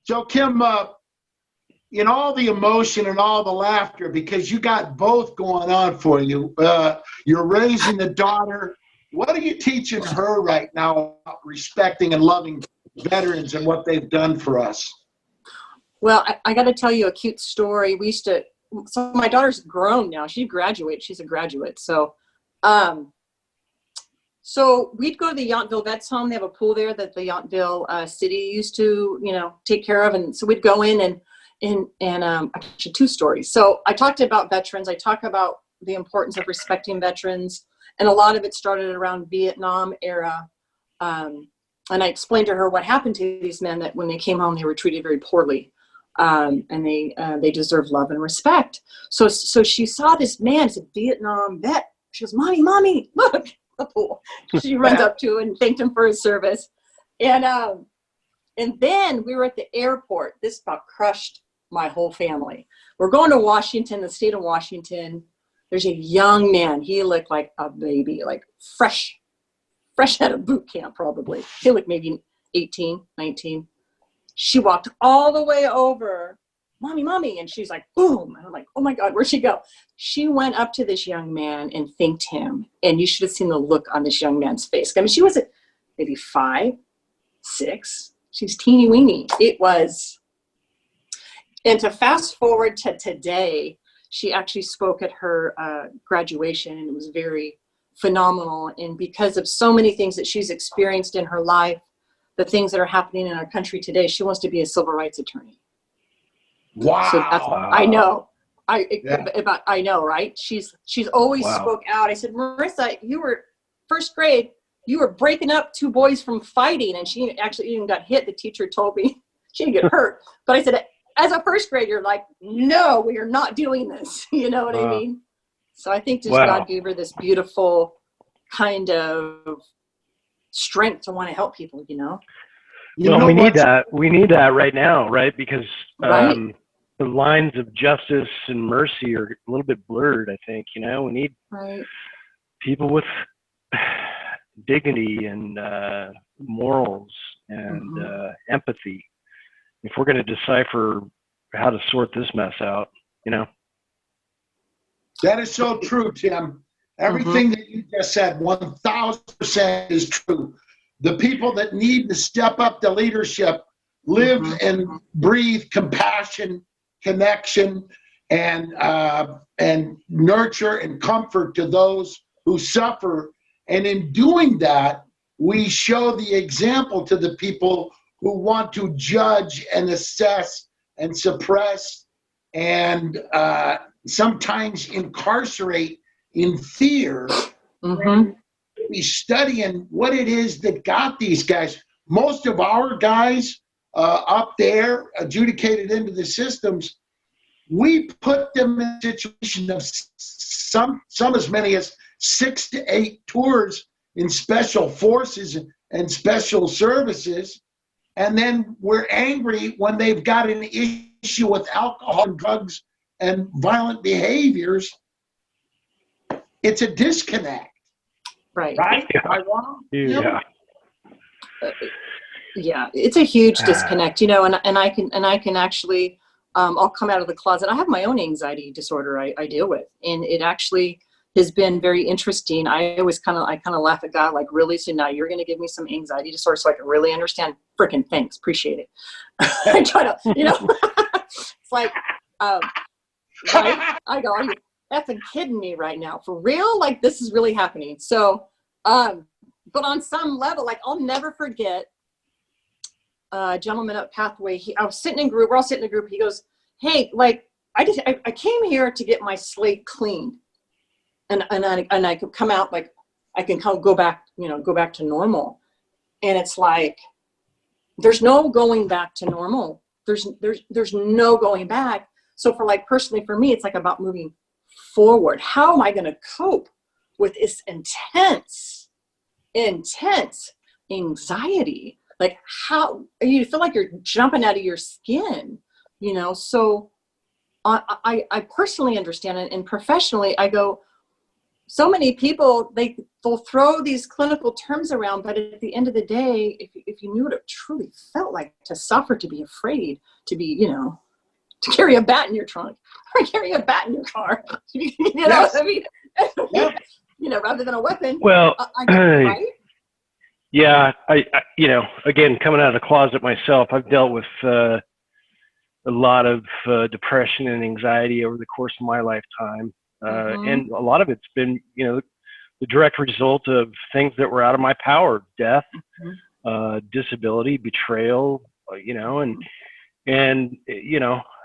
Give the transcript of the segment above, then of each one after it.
So Kim, in all the emotion and all the laughter, because you got both going on for you, you're raising a daughter. What are you teaching her right now about respecting and loving veterans and what they've done for us? Well, I got to tell you a cute story. So my daughter's grown now. She graduated. She's a graduate. So we'd go to the Yountville Vets Home. They have a pool there that the Yountville city used to, take care of. And so we'd go in and actually 2 stories. So I talked about veterans. I talk about the importance of respecting veterans. And a lot of it started around Vietnam era. And I explained to her what happened to these men, that when they came home, they were treated very poorly. And they deserve love and respect. So she saw this man, it's a Vietnam vet. She goes, Mommy, look, the pool. She runs up to him and thanked him for his service. And then we were at the airport. This about crushed my whole family. We're going to Washington, the state of Washington. There's a young man. He looked like a baby, like fresh out of boot camp, probably. He looked maybe 18, 19. She walked all the way over, Mommy, and she's like, boom. And I'm like, oh my God, where'd she go? She went up to this young man and thanked him. And you should have seen the look on this young man's face. I mean, she was maybe 5, 6. She's teeny weeny. It was, and to fast forward to today, she actually spoke at her graduation, and it was very phenomenal. And because of so many things that she's experienced in her life, the things that are happening in our country today, she wants to be a civil rights attorney. Wow. So I know. I know, right? She's always spoke out. I said, Marissa, you were 1st grade, you were breaking up 2 boys from fighting, and she actually even got hit. The teacher told me she didn't get hurt. But I said, as a 1st grader, you're like, no, we are not doing this. You know what I mean? So I think just God gave her this beautiful kind of strength to want to help people, Well, we need that. We need that right now, right? Because the lines of justice and mercy are a little bit blurred, I think. We need people with dignity and morals and empathy. If we're going to decipher how to sort this mess out, That is so true, Tim. Everything that you just said, 1,000% is true. The people that need to step up to leadership live and breathe compassion, connection, and nurture and comfort to those who suffer. And in doing that, we show the example to the people who want to judge and assess and suppress and sometimes incarcerate in fear. Be studying what it is that got these guys. Most of our guys up there adjudicated into the systems, we put them in a situation of some as many as 6 to 8 tours in special forces and special services. And then we're angry when they've got an issue with alcohol and drugs and violent behaviors. It's a disconnect. Right? Yeah. Am I wrong? Yeah. Yeah, it's a huge disconnect, and I can actually, I'll come out of the closet. I have my own anxiety disorder I deal with, and it actually has been very interesting. I kind of laugh at God, like, really? So now you're going to give me some anxiety disorder so I can really understand? Freaking thanks, appreciate it. I try to, it's like, right? I go, are you effing kidding me right now? For real? Like, this is really happening. So, but on some level, like, I'll never forget a gentleman up Pathway. I was sitting in group. We're all sitting in a group. He goes, "Hey, like, I came here to get my slate cleaned, and I could come out, like, I can go back to normal." And it's like, there's no going back to normal. There's no going back. So personally for me, it's like about moving forward. How am I going to cope with this intense anxiety? Like, how you feel like you're jumping out of your skin, so I personally understand it, and professionally I go, so many people, they'll throw these clinical terms around, but at the end of the day, if you knew what it truly felt like to suffer, to be afraid, to be, to carry a bat in your trunk or carry a bat in your car, Yes. what I mean? Yeah. Rather than a weapon. Well, right? yeah, I, again, coming out of the closet myself, I've dealt with a lot of depression and anxiety over the course of my lifetime. And a lot of it's been, the direct result of things that were out of my power: death, disability, betrayal, and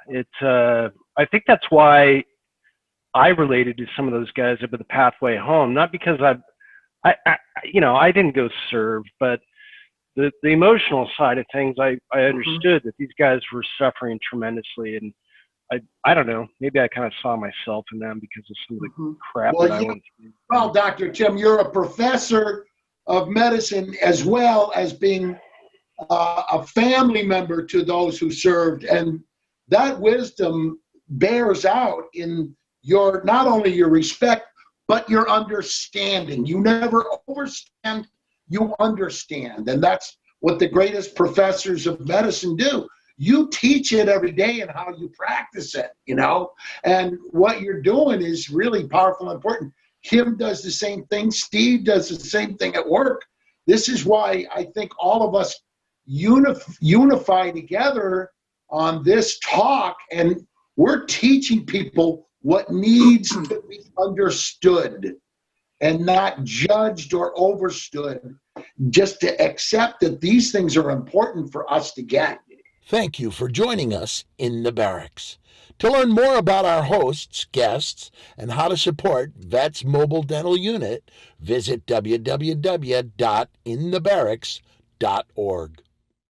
it's, I think that's why I related to some of those guys up at the Pathway Home, not because I didn't go serve, but the emotional side of things, I understood that these guys were suffering tremendously, and I don't know, maybe I kind of saw myself in them because of some of the crap that I went through. Well, Dr. Tim, you're a professor of medicine as well as being a family member to those who served, and that wisdom bears out in not only your respect, but your understanding. You never overstand, you understand. And that's what the greatest professors of medicine do. You teach it every day and how you practice it, and what you're doing is really powerful and important. Kim does the same thing. Steve does the same thing at work. This is why I think all of us unify together on this talk, and we're teaching people what needs to be understood and not judged or overstood, just to accept that these things are important for us to get. Thank you for joining us in the Barracks. To learn more about our hosts, guests, and how to support Vets Mobile Dental Unit, visit www.inthebarracks.org.